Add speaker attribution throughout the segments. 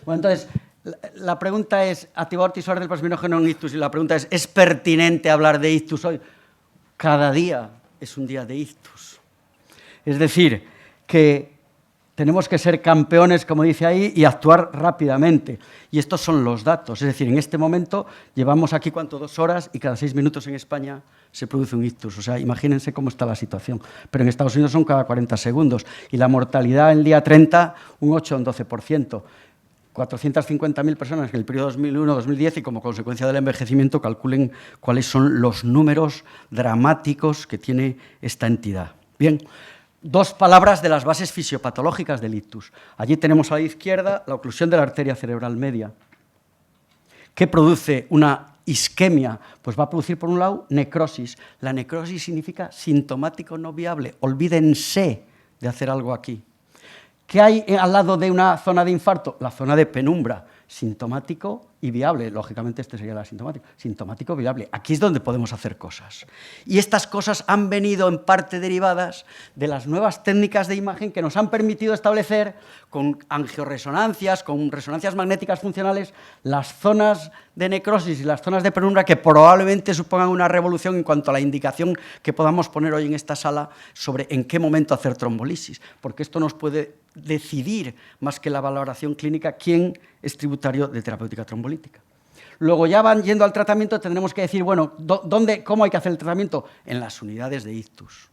Speaker 1: Bueno, entonces, la pregunta es, activador tisular del plasminógeno en ictus, y la pregunta es pertinente hablar de ictus hoy? Cada día es un día de ictus. Es decir, que tenemos que ser campeones, como dice ahí, y actuar rápidamente. Y estos son los datos. Es decir, en este momento llevamos aquí, ¿cuánto? 2 horas, y cada 6 minutos en España se produce un ictus. O sea, imagínense cómo está la situación. Pero en Estados Unidos son cada 40 segundos. Y la mortalidad en el día 30, un 8 o un 12%. 450.000 personas en el periodo 2001-2010 y como consecuencia del envejecimiento calculen cuáles son los números dramáticos que tiene esta entidad. Bien, 2 palabras de las bases fisiopatológicas del ictus. Allí tenemos a la izquierda la oclusión de la arteria cerebral media. ¿Qué produce una isquemia? Pues va a producir, por un lado, necrosis. La necrosis significa sintomático no viable. Olvídense de hacer algo aquí. ¿Qué hay al lado de una zona de infarto? La zona de penumbra, sintomático y viable. Lógicamente este sería el asintomático. Sintomático, viable. Aquí es donde podemos hacer cosas. Y estas cosas han venido en parte derivadas de las nuevas técnicas de imagen que nos han permitido establecer con angioresonancias, con resonancias magnéticas funcionales, las zonas de necrosis y las zonas de penumbra que probablemente supongan una revolución en cuanto a la indicación que podamos poner hoy en esta sala sobre en qué momento hacer trombolisis, porque esto nos puede decidir, más que la valoración clínica, quién es tributario de terapéutica trombolítica. Luego ya van yendo al tratamiento, tendremos que decir, bueno, ¿cómo hay que hacer el tratamiento? En las unidades de ictus.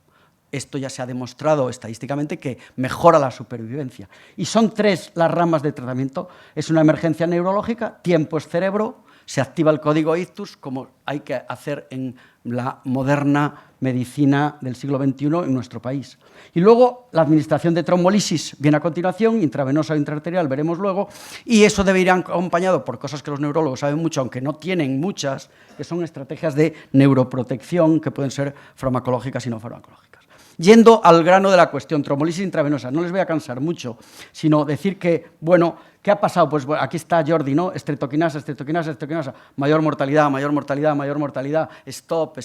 Speaker 1: Esto ya se ha demostrado estadísticamente que mejora la supervivencia. Y son 3 las ramas de tratamiento. Es una emergencia neurológica, tiempo es cerebro, se activa el código ictus, como hay que hacer en la moderna medicina del siglo XXI en nuestro país. Y luego la administración de trombolisis viene a continuación, intravenosa o intraarterial, veremos luego, y eso debe ir acompañado por cosas que los neurólogos saben mucho, aunque no tienen muchas, que son estrategias de neuroprotección que pueden ser farmacológicas y no farmacológicas. Yendo al grano de la cuestión, trombolisis intravenosa, no les voy a cansar mucho, sino decir que, bueno, ¿qué ha pasado? Pues bueno, aquí está Jordi, ¿no? Estreptoquinasa, mayor mortalidad, mayor mortalidad, mayor mortalidad, stop.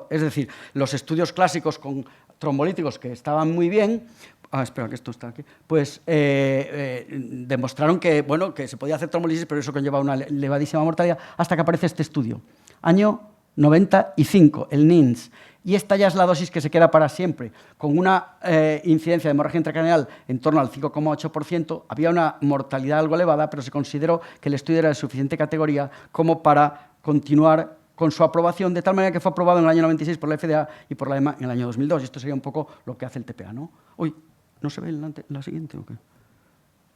Speaker 1: Es decir, los estudios clásicos con trombolíticos que estaban muy bien, espera, que esto está aquí, pues demostraron que, bueno, que se podía hacer trombolisis, pero eso conlleva una elevadísima mortalidad, hasta que aparece este estudio, año 95, el NINS. Y esta ya es la dosis que se queda para siempre, con una incidencia de hemorragia intracraneal en torno al 5,8%. Había una mortalidad algo elevada, pero se consideró que el estudio era de suficiente categoría como para continuar con su aprobación, de tal manera que fue aprobado en el año 96 por la FDA y por la EMA en el año 2002. Y esto sería un poco lo que hace el TPA, ¿no? Uy, ¿no se ve la siguiente o qué?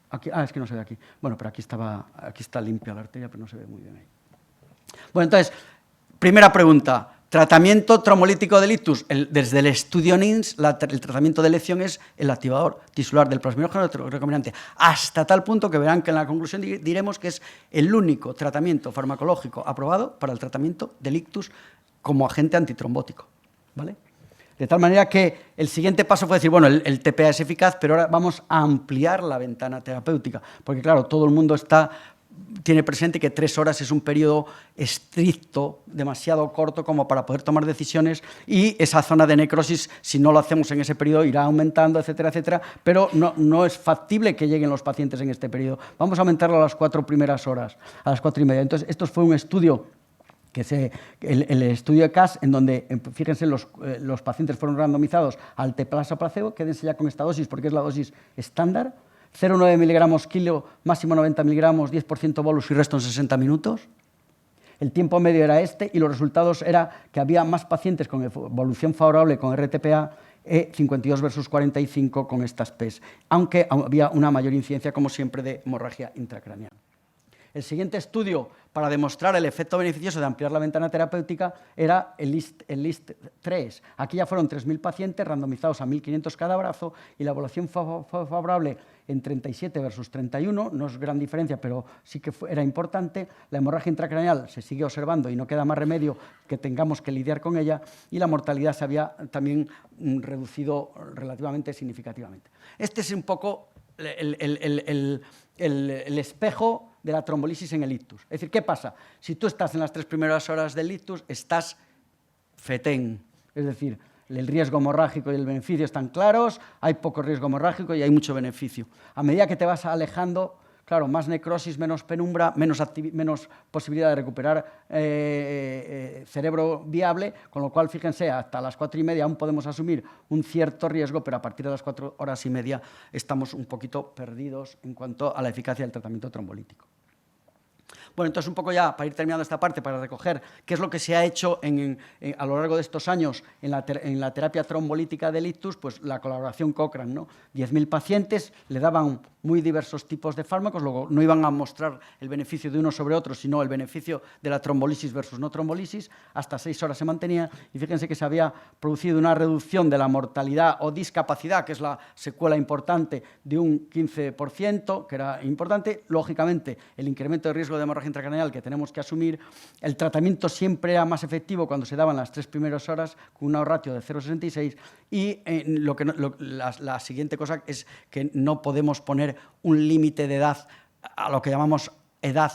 Speaker 1: Aquí, es que no se ve aquí. Bueno, pero aquí está limpia la arteria, pero no se ve muy bien ahí. Bueno, entonces, primera pregunta. Tratamiento trombolítico del ictus. Desde el estudio NINS, el tratamiento de elección es el activador tisular del plasminógeno recombinante, hasta tal punto que verán que en la conclusión diremos que es el único tratamiento farmacológico aprobado para el tratamiento del ictus como agente antitrombótico, ¿vale? De tal manera que el siguiente paso fue decir, bueno, el TPA es eficaz, pero ahora vamos a ampliar la ventana terapéutica, porque claro, todo el mundo tiene presente que 3 horas es un periodo estricto, demasiado corto como para poder tomar decisiones, y esa zona de necrosis, si no lo hacemos en ese periodo, irá aumentando, etcétera, etcétera, pero no es factible que lleguen los pacientes en este periodo. Vamos a aumentarlo a las 4 primeras horas, a las 4:30. Entonces, esto fue un estudio el estudio de CAS, en donde, fíjense, los pacientes fueron randomizados al teplasa placebo. Quédense ya con esta dosis porque es la dosis estándar. 0,9 miligramos kilo, máximo 90 miligramos, 10% bolus y resto en 60 minutos. El tiempo medio era este y los resultados era que había más pacientes con evolución favorable con RTPA, 52 versus 45 con estas PES, aunque había una mayor incidencia, como siempre, de hemorragia intracraneal. El siguiente estudio para demostrar el efecto beneficioso de ampliar la ventana terapéutica era el LIST-3. Aquí ya fueron 3.000 pacientes randomizados a 1.500 cada brazo y la evaluación favorable en 37 versus 31, no es gran diferencia, pero sí que era importante. La hemorragia intracraneal se sigue observando y no queda más remedio que tengamos que lidiar con ella, y la mortalidad se había también reducido relativamente significativamente. Este es un poco el espejo de la trombolisis en el ictus. Es decir, ¿qué pasa? Si tú estás en las 3 primeras horas del ictus, estás fetén, es decir, el riesgo hemorrágico y el beneficio están claros, hay poco riesgo hemorrágico y hay mucho beneficio. A medida que te vas alejando, Claro, más necrosis, menos penumbra, menos posibilidad de recuperar cerebro viable, con lo cual, fíjense, hasta las 4:30 aún podemos asumir un cierto riesgo, pero a partir de las 4:30 estamos un poquito perdidos en cuanto a la eficacia del tratamiento trombolítico. Bueno, entonces un poco ya para ir terminando esta parte, para recoger qué es lo que se ha hecho a lo largo de estos años en la terapia trombolítica del ictus, pues la colaboración Cochrane, ¿no? 10.000 pacientes, le daban muy diversos tipos de fármacos, luego no iban a mostrar el beneficio de uno sobre otro, sino el beneficio de la trombolisis versus no trombolisis, hasta 6 horas se mantenía, y fíjense que se había producido una reducción de la mortalidad o discapacidad, que es la secuela importante, de un 15%, que era importante. Lógicamente, el incremento de riesgo de hemorragia intracraneal que tenemos que asumir. El tratamiento siempre era más efectivo cuando se daban las 3 primeras horas, con una ratio de 0,66, y la siguiente cosa es que no podemos poner un límite de edad a lo que llamamos edad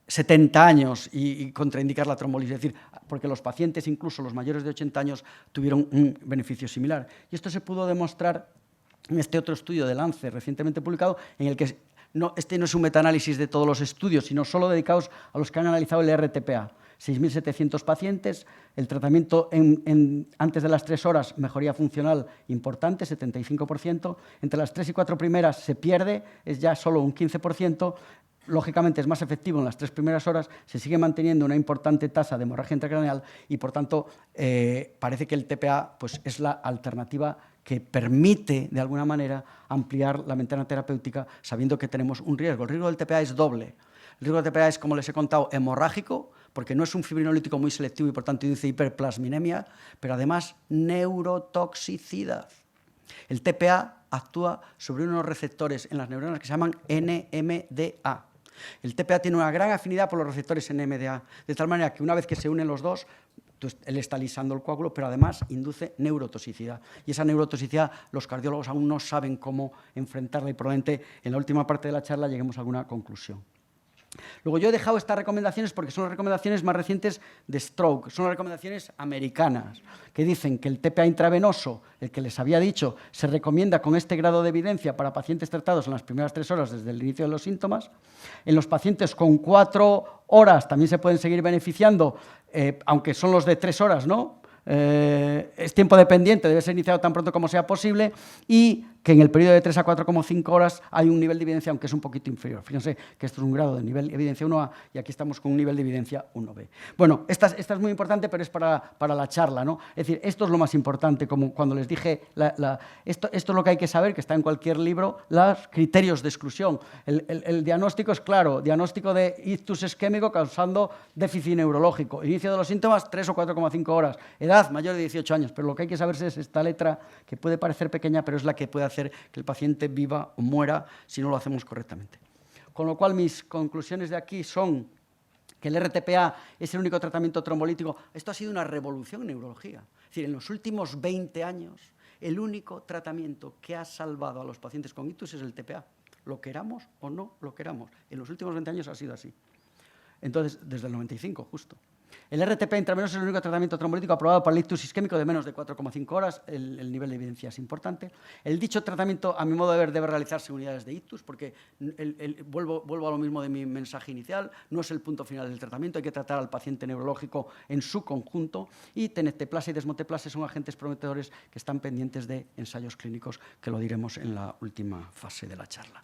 Speaker 1: 70 años y contraindicar la trombolisis, es decir, porque los pacientes, incluso los mayores de 80 años, tuvieron un beneficio similar. Y esto se pudo demostrar en este otro estudio de Lancet recientemente publicado, en el que este no es un metaanálisis de todos los estudios, sino solo dedicados a los que han analizado el RTPA. 6.700 pacientes, el tratamiento antes de las 3 horas, mejoría funcional importante, 75%, entre las 3 y 4 primeras se pierde, es ya solo un 15%, lógicamente es más efectivo en las 3 primeras horas, se sigue manteniendo una importante tasa de hemorragia intracraneal y, por tanto, parece que el TPA pues, es la alternativa que permite, de alguna manera, ampliar la ventana terapéutica sabiendo que tenemos un riesgo. El riesgo del TPA es doble. El riesgo del TPA es, como les he contado, hemorrágico, porque no es un fibrinolítico muy selectivo y, por tanto, induce hiperplasminemia, pero además neurotoxicidad. El TPA actúa sobre unos receptores en las neuronas que se llaman NMDA. El TPA tiene una gran afinidad por los receptores NMDA, de tal manera que una vez que se unen los dos, él está lisando el coágulo, pero además induce neurotoxicidad. Y esa neurotoxicidad los cardiólogos aún no saben cómo enfrentarla y probablemente en la última parte de la charla lleguemos a alguna conclusión. Luego yo he dejado estas recomendaciones porque son las recomendaciones más recientes de Stroke, son las recomendaciones americanas, que dicen que el TPA intravenoso, el que les había dicho, se recomienda con este grado de evidencia para pacientes tratados en las primeras 3 horas desde el inicio de los síntomas. En los pacientes con 4 horas también se pueden seguir beneficiando, aunque son los de 3 horas, ¿no? Es tiempo dependiente, debe ser iniciado tan pronto como sea posible, y que en el periodo de 3 a 4,5 horas hay un nivel de evidencia, aunque es un poquito inferior. Fíjense que esto es un grado de nivel de evidencia 1A y aquí estamos con un nivel de evidencia 1B. Bueno, esta es muy importante, pero es para la charla, ¿no? Es decir, esto es lo más importante, como cuando les dije, esto es lo que hay que saber, que está en cualquier libro, los criterios de exclusión. El diagnóstico es claro, diagnóstico de ictus isquémico causando déficit neurológico. Inicio de los síntomas, 3 o 4,5 horas. Edad, mayor de 18 años, pero lo que hay que saberse es esta letra, que puede parecer pequeña, pero es la que puede hacer que el paciente viva o muera si no lo hacemos correctamente. Con lo cual, mis conclusiones de aquí son que el RTPA es el único tratamiento trombolítico. Esto ha sido una revolución en neurología. Es decir, en los últimos 20 años, el único tratamiento que ha salvado a los pacientes con ictus es el TPA. Lo queramos o no lo queramos. En los últimos 20 años ha sido así. Entonces, desde el 95, justo. El RTP intravenoso es el único tratamiento trombolítico aprobado para el ictus isquémico de menos de 4,5 horas. El nivel de evidencia es importante. El dicho tratamiento, a mi modo de ver, debe realizarse en unidades de ictus, porque vuelvo a lo mismo de mi mensaje inicial, no es el punto final del tratamiento, hay que tratar al paciente neurológico en su conjunto, y tenecteplasia y desmoteplasia son agentes prometedores que están pendientes de ensayos clínicos, que lo diremos en la última fase de la charla.